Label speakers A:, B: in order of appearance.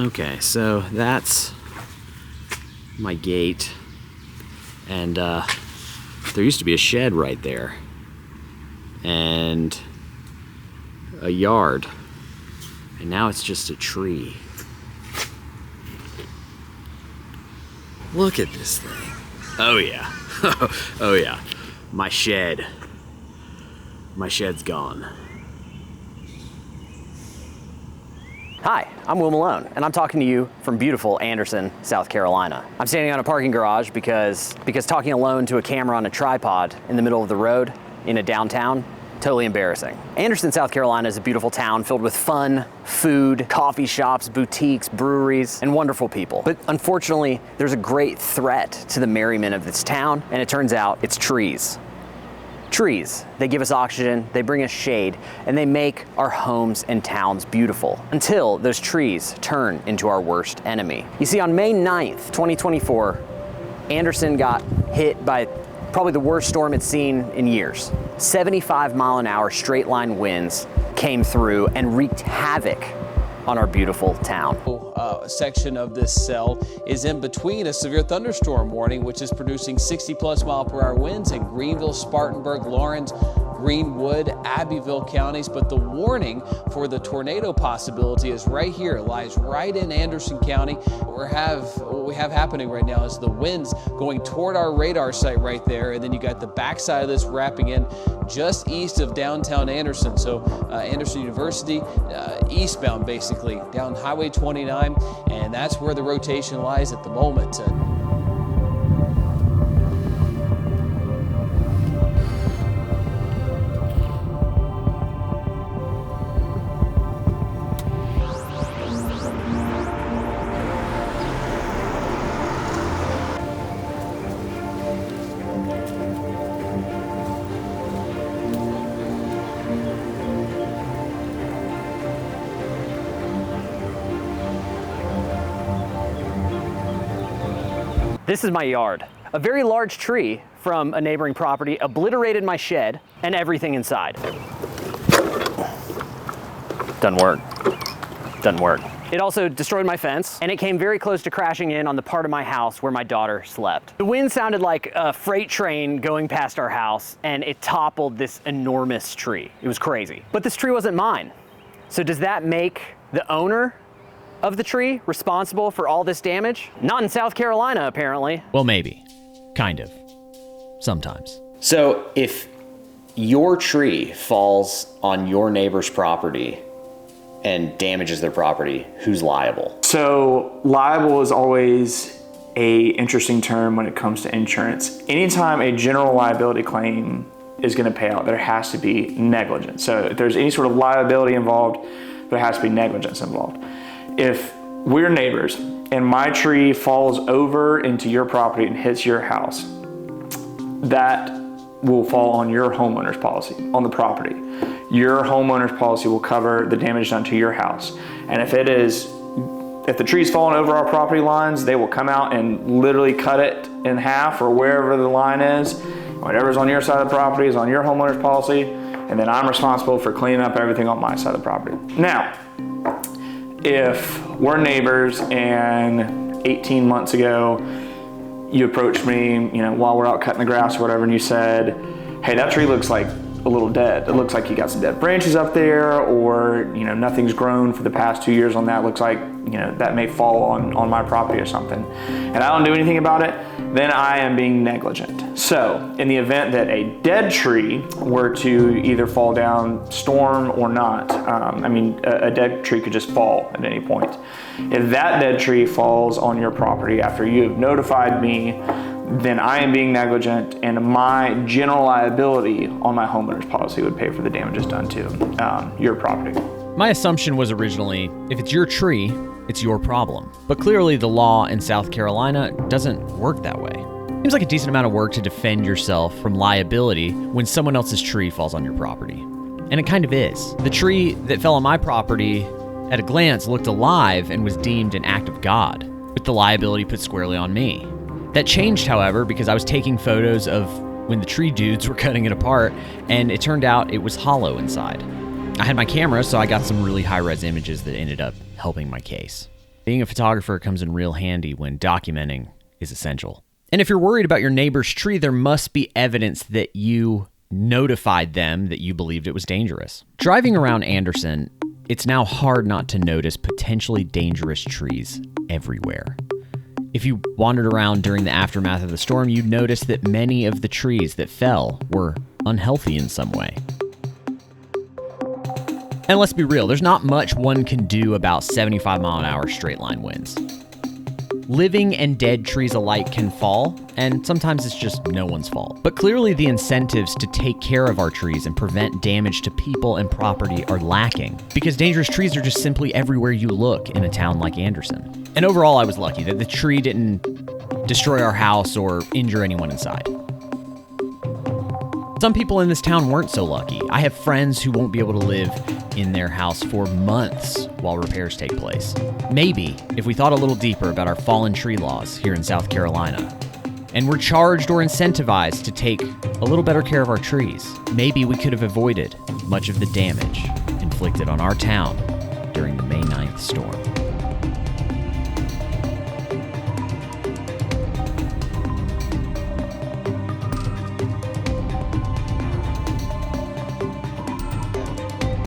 A: Okay, so that's my gate, and there used to be a shed right there, and a yard, and now it's just a tree. Look at this thing. Oh yeah. Oh yeah. My shed. My shed's gone. Hi, I'm Will Malone, and I'm talking to you from beautiful Anderson, South Carolina. I'm standing on a parking garage because talking alone to a camera on a tripod in the middle of the road in a downtown, totally embarrassing. Anderson, South Carolina is a beautiful town filled with fun, food, coffee shops, boutiques, breweries, and wonderful people. But unfortunately, there's a great threat to the merriment of this town, and it turns out it's trees. Trees, they give us oxygen, they bring us shade, and they make our homes and towns beautiful until those trees turn into our worst enemy. You see, on May 9th, 2024, Anderson got hit by probably the worst storm it's seen in years. 75-mile-an-hour straight line winds came through and wreaked havoc on our beautiful town.
B: A section of this cell is in between a severe thunderstorm warning, which is producing 60+ mile-per-hour winds in Greenville, Spartanburg, Lawrence, Greenwood, Abbeville counties, but the warning for the tornado possibility is right here, lies right in Anderson County. What we have happening right now is the winds going toward our radar site right there, and then you got the backside of this wrapping in just east of downtown Anderson. So Anderson University, eastbound basically, down Highway 29, and that's where the rotation lies at the moment.
A: This is my yard. A very large tree from a neighboring property obliterated my shed and everything inside. Doesn't work. Doesn't work. It also destroyed my fence, and it came very close to crashing in on the part of my house where my daughter slept. The wind sounded like a freight train going past our house, and it toppled this enormous tree. It was crazy. But this tree wasn't mine. So does that make the owner of the tree responsible for all this damage? Not in South Carolina, apparently.
C: Well, maybe. Kind of. Sometimes.
A: So if your tree falls on your neighbor's property and damages their property, who's liable?
D: So liable is always a interesting term when it comes to insurance. Anytime a general liability claim is going to pay out, there has to be negligence. So if there's any sort of liability involved, there has to be negligence involved. If we're neighbors and my tree falls over into your property and hits your house, that will fall on your homeowner's policy on the property. Your homeowner's policy will cover the damage done to your house. And if the tree's falling over our property lines, they will come out and literally cut it in half or wherever the line is. Whatever's on your side of the property is on your homeowner's policy, and then I'm responsible for cleaning up everything on my side of the property. Now, if we're neighbors and 18 months ago, you approached me, while we're out cutting the grass or whatever, and you said, hey, that tree looks like a little dead. It looks like you got some dead branches up there, or, nothing's grown for the past 2 years on that. Looks like, that may fall on my property or something. And I don't do anything about it, then I am being negligent. So in the event that a dead tree were to either fall down, storm or not, a dead tree could just fall at any point. If that dead tree falls on your property after you have notified me, then I am being negligent, and my general liability on my homeowner's policy would pay for the damages done to your property.
C: My assumption was originally, if it's your tree, it's your problem. But clearly the law in South Carolina doesn't work that way. Seems like a decent amount of work to defend yourself from liability when someone else's tree falls on your property. And it kind of is. The tree that fell on my property at a glance looked alive and was deemed an act of God, with the liability put squarely on me. That changed, however, because I was taking photos of when the tree dudes were cutting it apart, and it turned out it was hollow inside. I had my camera, so I got some really high-res images that ended up helping my case. Being a photographer comes in real handy when documenting is essential. And if you're worried about your neighbor's tree, there must be evidence that you notified them that you believed it was dangerous. Driving around Anderson, it's now hard not to notice potentially dangerous trees everywhere. If you wandered around during the aftermath of the storm, you'd notice that many of the trees that fell were unhealthy in some way. And let's be real, there's not much one can do about 75-mile-an-hour straight-line winds. Living and dead trees alike can fall, and sometimes it's just no one's fault. But clearly the incentives to take care of our trees and prevent damage to people and property are lacking, because dangerous trees are just simply everywhere you look in a town like Anderson. And overall, I was lucky that the tree didn't destroy our house or injure anyone inside. Some people in this town weren't so lucky. I have friends who won't be able to live in their house for months while repairs take place. Maybe if we thought a little deeper about our fallen tree laws here in South Carolina, and were charged or incentivized to take a little better care of our trees, maybe we could have avoided much of the damage inflicted on our town during the May 9th storm.